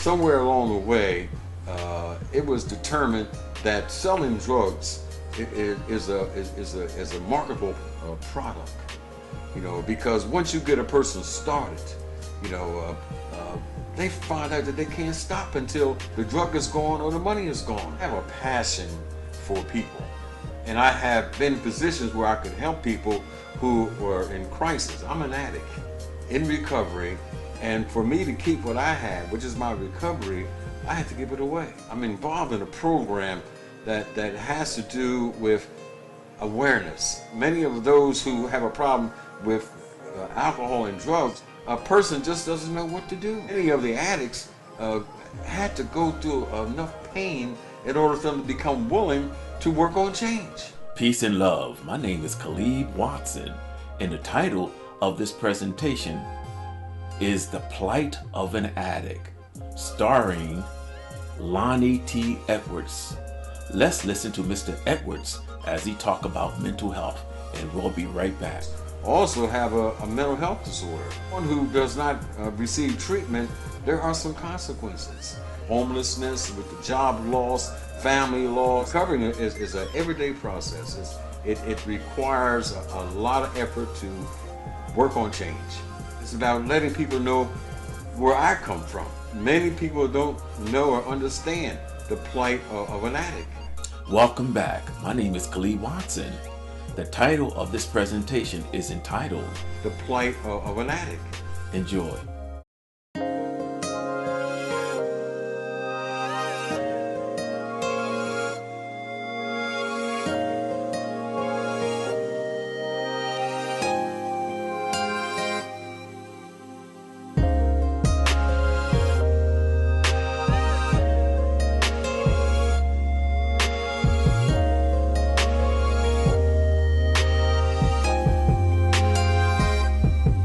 somewhere along the way, it was determined that selling drugs is a marketable product. Because once you get a person started, they find out that they can't stop until the drug is gone or the money is gone. I have a passion for people, and I have been in positions where I could help people who were in crisis. I'm an addict in recovery, and for me to keep what I have, which is my recovery, I had to give it away. I'm involved in a program that has to do with awareness. Many of those who have a problem with alcohol and drugs, a person just doesn't know what to do. Many of the addicts had to go through enough pain in order for them to become willing to work on change. Peace and love. My name is Khalid Watson, and the title of this presentation is The Plight of an Addict, starring Lonnie T. Edwards. Let's listen to Mr. Edwards as he talk about mental health, and we'll be right back. Also have a mental health disorder. One who does not receive treatment, there are some consequences. Homelessness, with the job loss, family loss. Recovering is an everyday process. It requires a lot of effort to work on change. It's about letting people know where I come from. Many people don't know or understand the plight of an addict. Welcome back. My name is Khalid Watson. The title of this presentation is entitled The Plight of an Addict. Enjoy.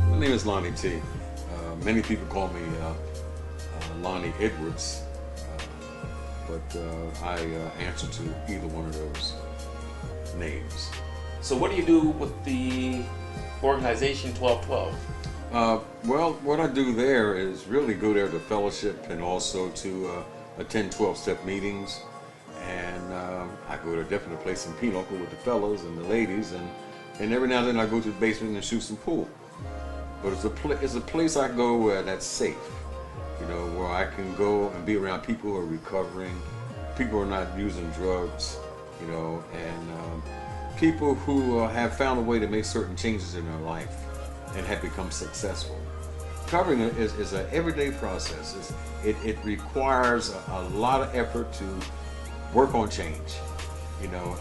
My name is Lonnie T. Many people call me Lonnie Edwards, but I answer to either one of those names. So what do you do with the organization 1212? Well, what I do there is really go there to fellowship and also to attend 12-step meetings. And I go to definitely play some pinochle with the fellas and the ladies, and every now and then I go to the basement and shoot some pool. But it's a place I go that's safe, where I can go and be around people who are recovering, people who are not using drugs, and people who have found a way to make certain changes in their life and have become successful. Recovering is an everyday process. It requires a lot of effort to work on change,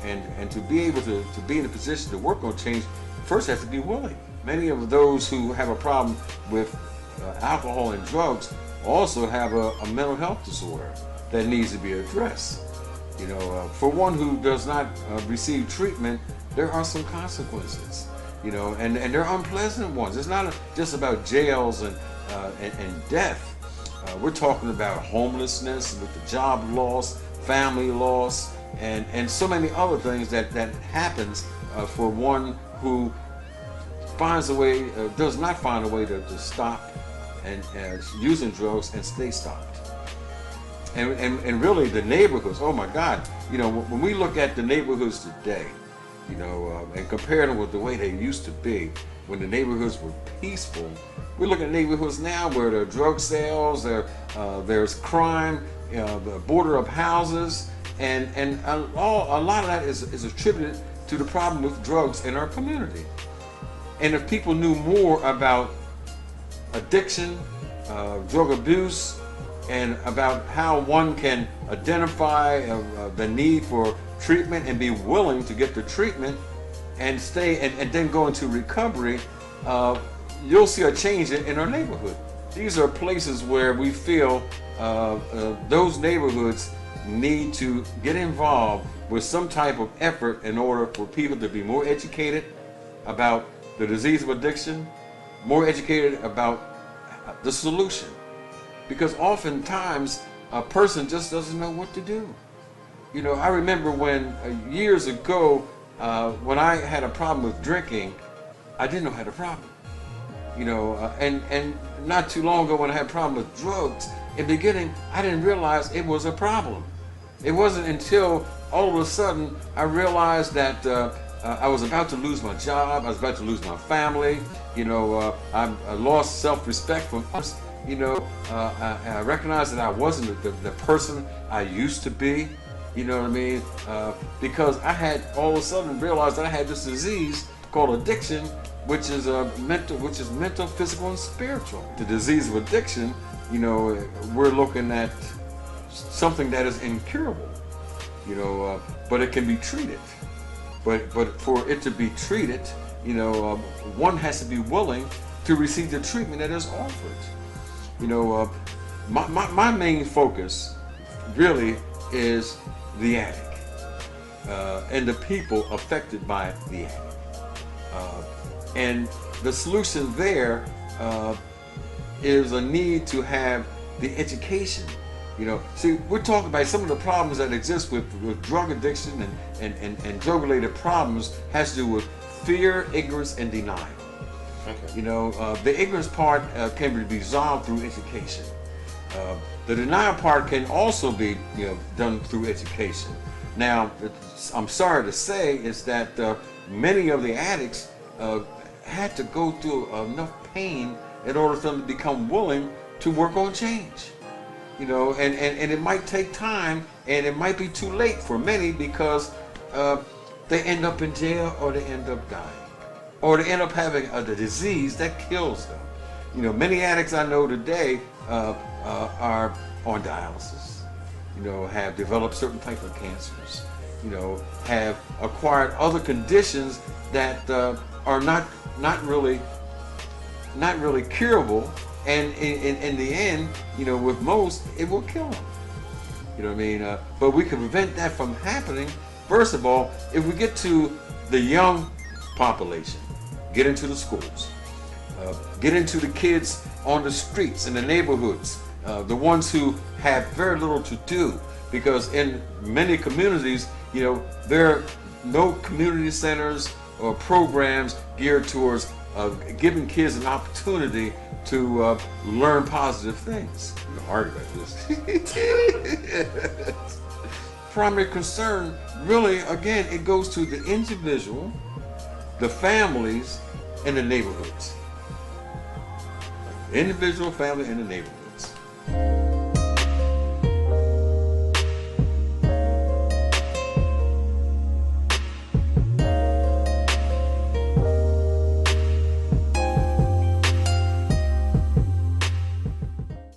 and to be able to be in a position to work on change, first have to be willing. Many of those who have a problem with alcohol and drugs also have a mental health disorder that needs to be addressed. For one who does not receive treatment, there are some consequences, and they're unpleasant ones. It's not just about jails and death. We're talking about homelessness, with the job loss, family loss, and so many other things that happens for one who finds a way, does not find a way to stop and using drugs and stay stopped. And really the neighborhoods, oh my God, when we look at the neighborhoods today, and compare them with the way they used to be when the neighborhoods were peaceful, we look at neighborhoods now where there are drug sales, there's crime, the border of houses, and a lot of that is attributed to the problem with drugs in our community. And if people knew more about addiction, drug abuse, and about how one can identify the need for treatment and be willing to get the treatment and stay and then go into recovery, you'll see a change in our neighborhood. These are places where we feel those neighborhoods need to get involved with some type of effort in order for people to be more educated about the disease of addiction, more educated about the solution. Because oftentimes a person just doesn't know what to do. I remember when years ago, when I had a problem with drinking, I didn't know I had a problem. And not too long ago when I had a problem with drugs, in the beginning, I didn't realize it was a problem. It wasn't until all of a sudden I realized that I was about to lose my job. I was about to lose my family. I lost self-respect from us. I recognized that I wasn't the person I used to be. You know what I mean? Because I had all of a sudden realized that I had this disease called addiction, which is mental, physical, and spiritual. The disease of addiction, we're looking at something that is incurable. But it can be treated. But for it to be treated, one has to be willing to receive the treatment that is offered. My main focus really is the addict and the people affected by the addict. And the solution there is a need to have the education. See, we're talking about some of the problems that exist with drug addiction and drug-related problems has to do with fear, ignorance, and denial. Okay. The ignorance part can be resolved through education. The denial part can also be done through education. Now, I'm sorry to say is that many of the addicts had to go through enough pain in order for them to become willing to work on change. And it might take time, and it might be too late for many because they end up in jail, or they end up dying, or they end up having a disease that kills them. Many addicts I know today are on dialysis, have developed certain type of cancers, have acquired other conditions that are not really curable. And in the end, with most, it will kill them. You know what I mean? But we can prevent that from happening. First of all, if we get to the young population, get into the schools, get into the kids on the streets, in the neighborhoods, the ones who have very little to do. Because in many communities, there are no community centers or programs geared towards giving kids an opportunity to learn positive things. I'm gonna argue about this. Primary concern, really, again, it goes to the individual, the families, and the neighborhoods. Individual, family, and the neighborhood.